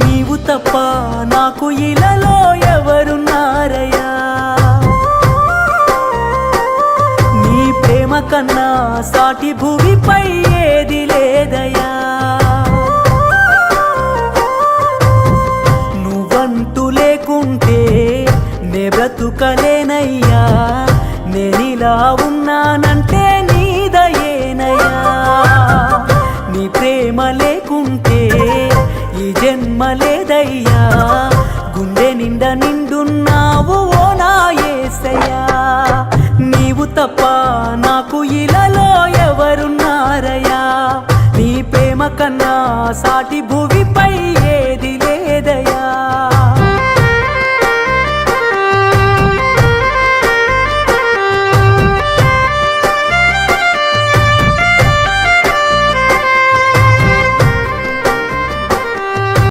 నీవు తప్ప నాకు ఇలలో ఎవరున్నారయ్యా, నీ ప్రేమ కన్నా సాటి భూమిపై ఏది లేదయ్యా, నువ్వంటూ లేకుంటే నే బ్రతుకలేనయ్యా, నేనిలా ఉన్నానంటే నీ దయేనయ్యా, నీ ప్రేమ లేకుంటే ఈ జన్మ లేదయ్యా, గుండె నిండా నిండున్నావు ఓ నా యేసయ్యా, నీవు తప్ప నాకు ఇలలో ఎవరున్నారయ్యా, నీ ప్రేమ కన్నా సాటి భూమిపై